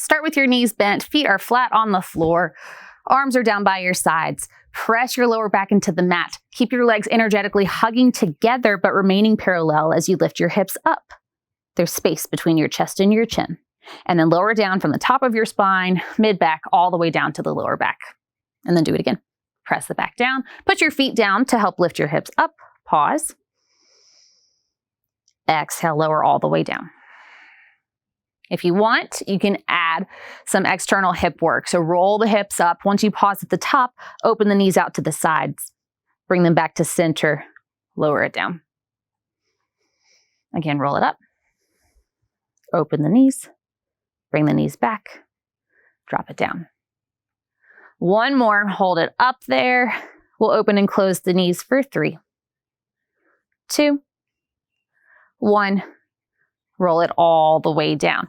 Start with your knees bent, feet are flat on the floor, arms are down by your sides. Press your lower back into the mat. Keep your legs energetically hugging together but remaining parallel as you lift your hips up. There's space between your chest and your chin. And then lower down from the top of your spine, mid-back, all the way down to the lower back. And then do it again. Press the back down. Put your feet down to help lift your hips up. Pause. Exhale, lower all the way down. If you want, you can add some external hip work. So roll the hips up. Once you pause at the top, open the knees out to the sides. Bring them back to center. Lower it down. Again, roll it up. Open the knees. Bring the knees back. Drop it down. One more. Hold it up there. We'll open and close the knees for 3, 2, 1. Roll it all the way down.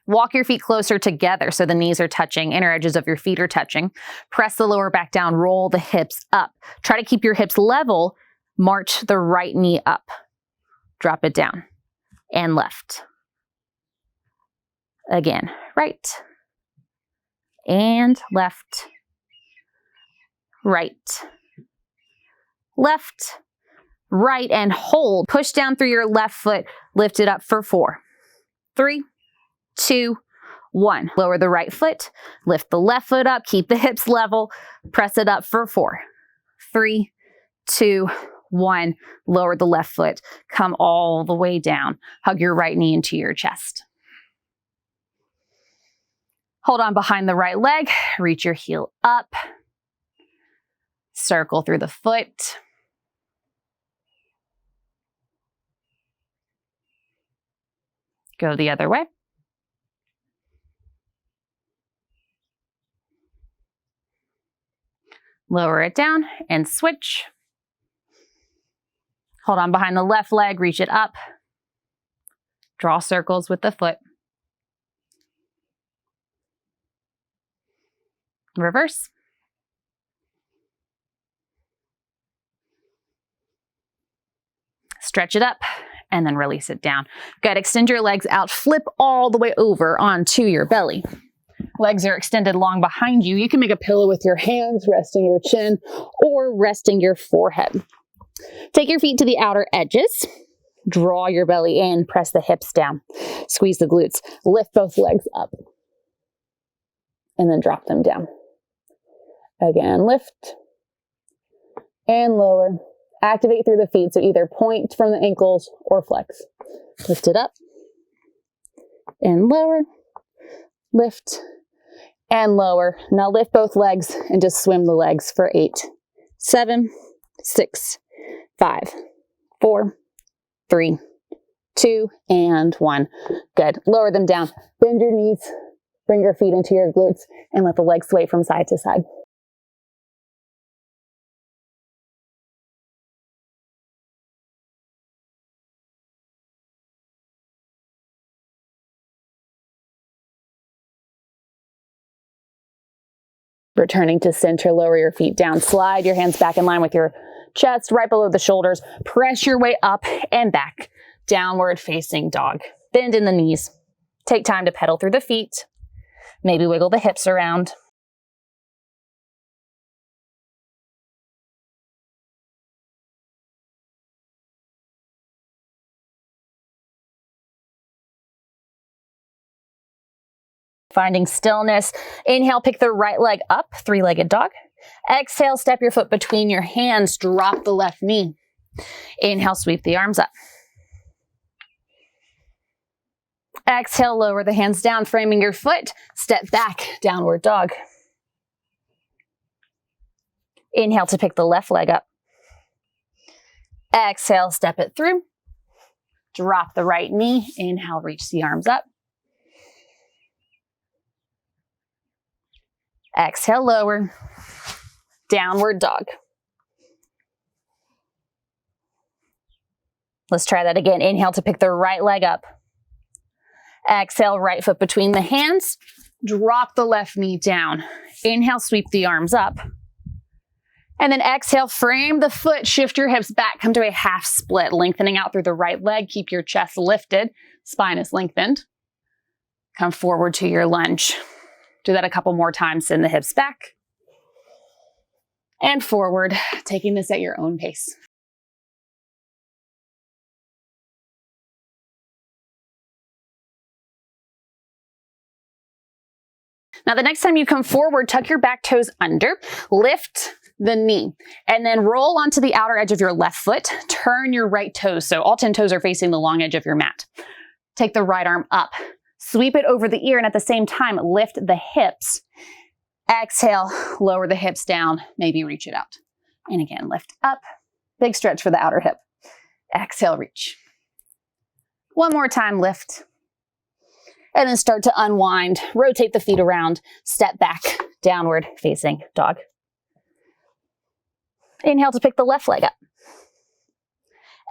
Walk your feet closer together so the knees are touching, inner edges of your feet are touching. Press the lower back down, roll the hips up. Try to keep your hips level. March the right knee up. Drop it down. And left. Again, right. And left. Right. Left. Right, and hold. Push down through your left foot. Lift it up for 4, 3, 2, 1. Lower the right foot. Lift the left foot up. Keep the hips level. Press it up for 4, 3, 2, 1. Lower the left foot. Come all the way down. Hug your right knee into your chest. Hold on behind the right leg. Reach your heel up. Circle through the foot. Go the other way. Lower it down and switch. Hold on behind the left leg, reach it up. Draw circles with the foot. Reverse. Stretch it up. And then release it down. Good, extend your legs out, flip all the way over onto your belly. Legs are extended long behind you. You can make a pillow with your hands, resting your chin, or resting your forehead. Take your feet to the outer edges. Draw your belly in, press the hips down. Squeeze the glutes. Lift both legs up. And then drop them down. Again, lift and lower. Activate through the feet, so either point from the ankles or flex. Lift it up and lower. Lift and lower. Now lift both legs and just swim the legs for 8, 7, 6, 5, 4, 3, 2, and 1. Good. Lower them down. Bend your knees. Bring your feet into your glutes and let the legs sway from side to side. Returning to center, lower your feet down. Slide your hands back in line with your chest, right below the shoulders. Press your way up and back. Downward facing dog. Bend in the knees. Take time to pedal through the feet. Maybe wiggle the hips around. Finding stillness. Inhale, pick the right leg up, three-legged dog. Exhale, step your foot between your hands, drop the left knee. Inhale, sweep the arms up. Exhale, lower the hands down, framing your foot. Step back, downward dog. Inhale to pick the left leg up. Exhale, step it through. Drop the right knee. Inhale, reach the arms up. Exhale, lower. Downward dog. Let's try that again. Inhale to pick the right leg up. Exhale, right foot between the hands. Drop the left knee down. Inhale, sweep the arms up. And then exhale, frame the foot, shift your hips back, come to a half split, lengthening out through the right leg. Keep your chest lifted, spine is lengthened. Come forward to your lunge. Do that a couple more times. Send the hips back and forward, taking this at your own pace. Now, the next time you come forward, tuck your back toes under, lift the knee, and then roll onto the outer edge of your left foot. Turn your right toes. So all 10 toes are facing the long edge of your mat. Take the right arm up, sweep it over the ear, and at the same time, lift the hips. Exhale, lower the hips down, maybe reach it out. And again, lift up, big stretch for the outer hip. Exhale, reach. One more time, lift. And then start to unwind, rotate the feet around, step back, downward facing dog. Inhale to pick the left leg up.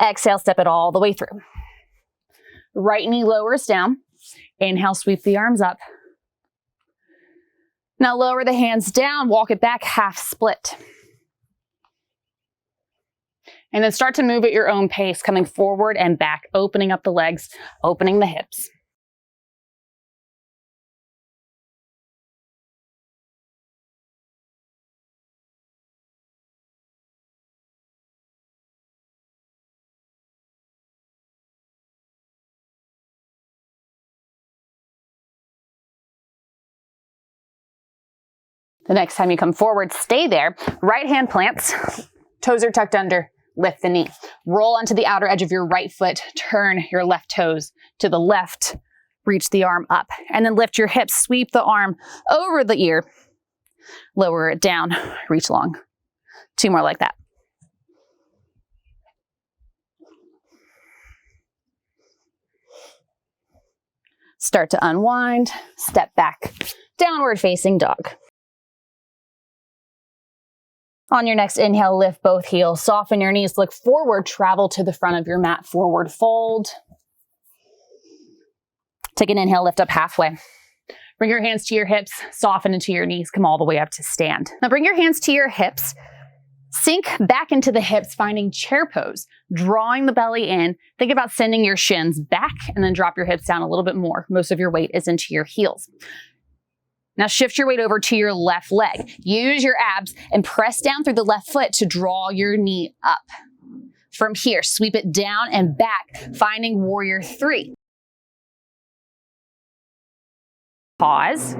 Exhale, step it all the way through. Right knee lowers down. Inhale, sweep the arms up. Now lower the hands down, walk it back, half split. And then start to move at your own pace, coming forward and back, opening up the legs, opening the hips. The next time you come forward, stay there. Right hand plants, toes are tucked under, lift the knee. Roll onto the outer edge of your right foot, turn your left toes to the left, reach the arm up, and then lift your hips, sweep the arm over the ear, lower it down, reach long. 2 more like that. Start to unwind, step back, downward facing dog. On your next inhale, lift both heels, soften your knees, look forward, travel to the front of your mat, forward fold. Take an inhale, lift up halfway. Bring your hands to your hips, soften into your knees, come all the way up to stand. Now bring your hands to your hips, sink back into the hips, finding chair pose, drawing the belly in. Think about sending your shins back and then drop your hips down a little bit more. Most of your weight is into your heels. Now shift your weight over to your left leg. Use your abs and press down through the left foot to draw your knee up. From here, sweep it down and back, finding warrior 3. Pause,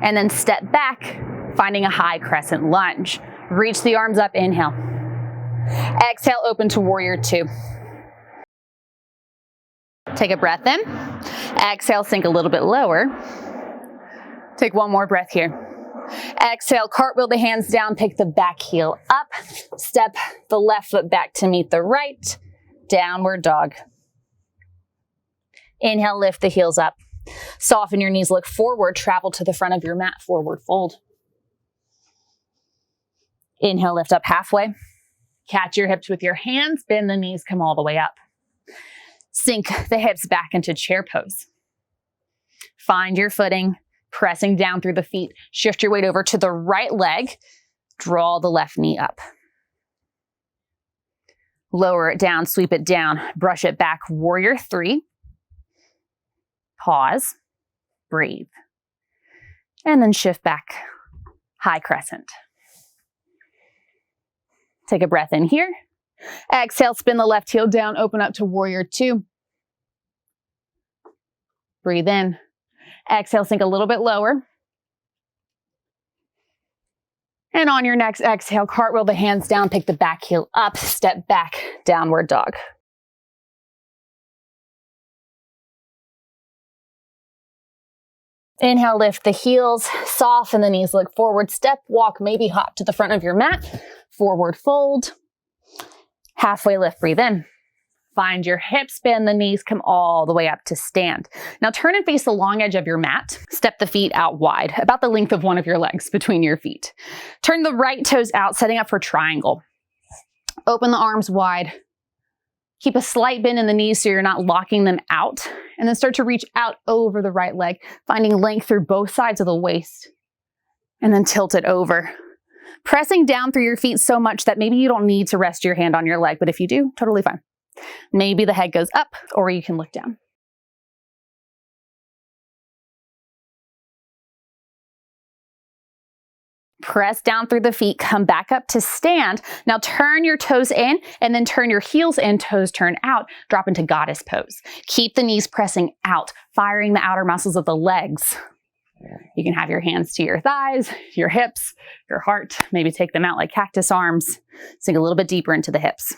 and then step back, finding a high crescent lunge. Reach the arms up, inhale. Exhale, open to warrior 2. Take a breath in. Exhale, sink a little bit lower. Take one more breath here. Exhale, cartwheel the hands down, pick the back heel up, step the left foot back to meet the right, downward dog. Inhale, lift the heels up. Soften your knees, look forward, travel to the front of your mat, forward fold. Inhale, lift up halfway. Catch your hips with your hands, bend the knees, come all the way up. Sink the hips back into chair pose. Find your footing. Pressing down through the feet, shift your weight over to the right leg, draw the left knee up. Lower it down, sweep it down, brush it back, warrior 3. Pause, breathe, and then shift back, high crescent. Take a breath in here. Exhale, spin the left heel down, open up to warrior 2. Breathe in. Exhale, sink a little bit lower. And on your next exhale, cartwheel the hands down, pick the back heel up, step back, downward dog. Inhale, lift the heels, soften the knees, look forward, step, walk, maybe hop to the front of your mat, forward fold. Halfway lift, breathe in. Find your hips, bend the knees, come all the way up to stand. Now turn and face the long edge of your mat. Step the feet out wide, about the length of one of your legs between your feet. Turn the right toes out, setting up for triangle. Open the arms wide. Keep a slight bend in the knees so you're not locking them out. And then start to reach out over the right leg, finding length through both sides of the waist. And then tilt it over. Pressing down through your feet so much that maybe you don't need to rest your hand on your leg, but if you do, totally fine. Maybe the head goes up or you can look down. Press down through the feet, come back up to stand. Now turn your toes in and then turn your heels in, toes turn out, drop into goddess pose. Keep the knees pressing out, firing the outer muscles of the legs. You can have your hands to your thighs, your hips, your heart, maybe take them out like cactus arms. Sink a little bit deeper into the hips.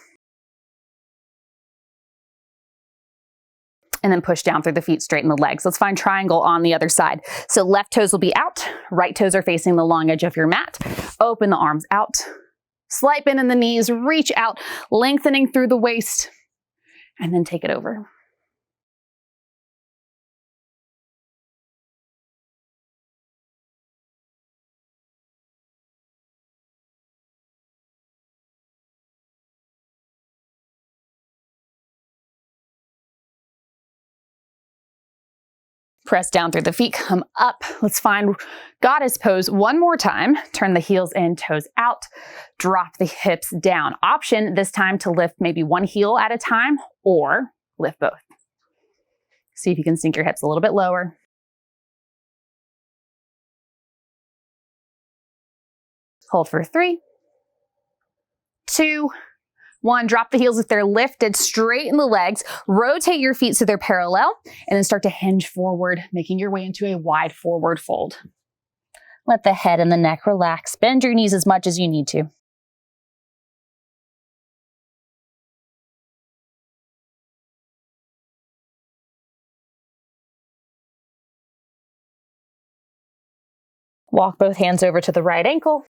And then push down through the feet, straighten the legs. Let's find triangle on the other side. So left toes will be out, right toes are facing the long edge of your mat. Open the arms out, slight bend in the knees, reach out, lengthening through the waist, and then take it over. Press down through the feet, come up. Let's find goddess pose one more time. Turn the heels in, toes out. Drop the hips down. Option this time to lift maybe one heel at a time or lift both. See if you can sink your hips a little bit lower. Hold for 3, 2, 1, drop the heels if they're lifted, straighten the legs, rotate your feet so they're parallel, and then start to hinge forward, making your way into a wide forward fold. Let the head and the neck relax. Bend your knees as much as you need to. Walk both hands over to the right ankle.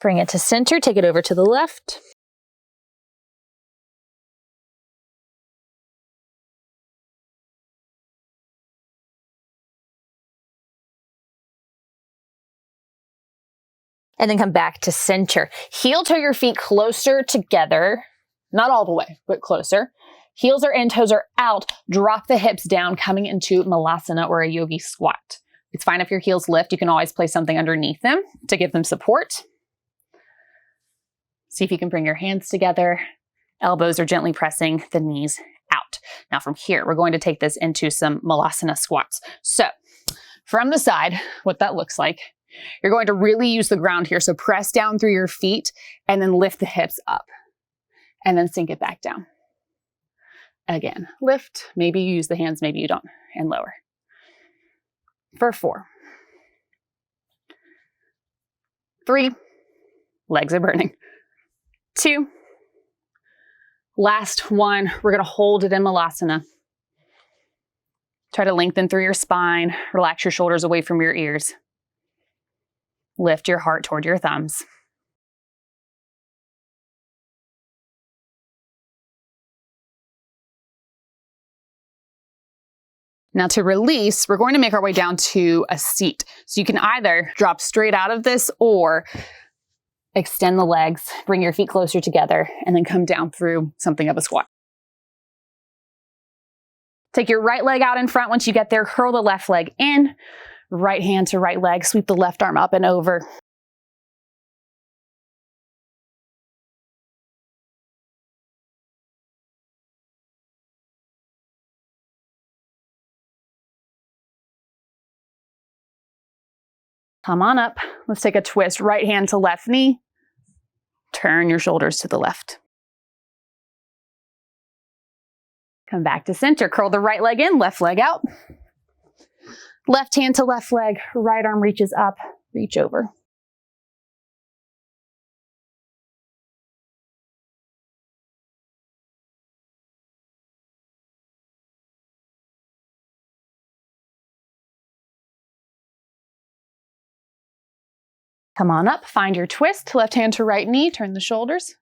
Bring it to center, take it over to the left. And then come back to center. Heel toe your feet closer together. Not all the way, but closer. Heels are in, toes are out. Drop the hips down, coming into Malasana or a yogi squat. It's fine if your heels lift. You can always place something underneath them to give them support. See if you can bring your hands together. Elbows are gently pressing the knees out. Now from here, we're going to take this into some Malasana squats. So from the side, what that looks like, you're going to really use the ground here. So press down through your feet and then lift the hips up and then sink it back down. Again, lift. Maybe you use the hands, maybe you don't, and lower. For 4, 3, legs are burning. 2, last 1, we're going to hold it in Malasana. Try to lengthen through your spine, relax your shoulders away from your ears. Lift your heart toward your thumbs. Now to release, we're going to make our way down to a seat. So you can either drop straight out of this or extend the legs, bring your feet closer together, and then come down through something of a squat. Take your right leg out in front. Once you get there, curl the left leg in, right hand to right leg, sweep the left arm up and over. Come on up. Let's take a twist. Right hand to left knee. Turn your shoulders to the left. Come back to center. Curl the right leg in, left leg out. Left hand to left leg. Right arm reaches up. Reach over. Come on up, find your twist, left hand to right knee, turn the shoulders.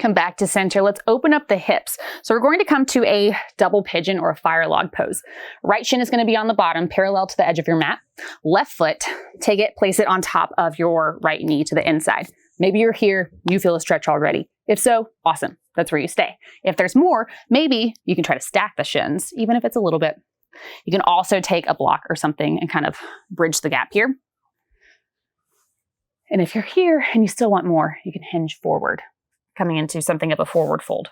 Come back to center. Let's open up the hips. So we're going to come to a double pigeon or a fire log pose. Right shin is going to be on the bottom, parallel to the edge of your mat. Left foot, take it, place it on top of your right knee to the inside. Maybe you're here, you feel a stretch already. If so, awesome. That's where you stay. If there's more, maybe you can try to stack the shins, even if it's a little bit. You can also take a block or something and kind of bridge the gap here. And if you're here and you still want more, you can hinge forward, coming into something of a forward fold.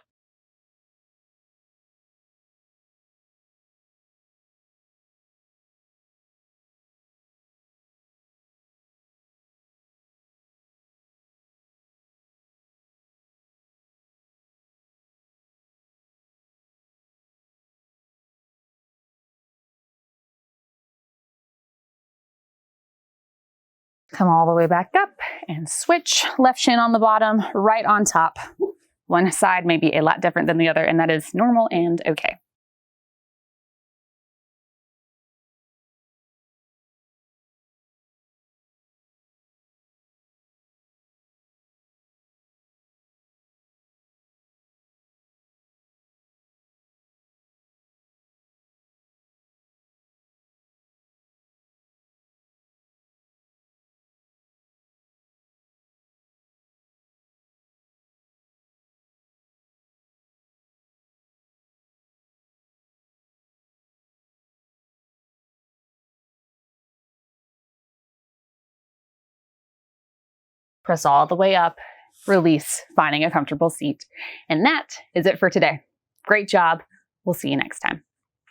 Come all the way back up and switch. Left shin on the bottom, right on top. One side may be a lot different than the other, and that is normal and okay. Press all the way up, release, finding a comfortable seat. And that is it for today. Great job. We'll see you next time.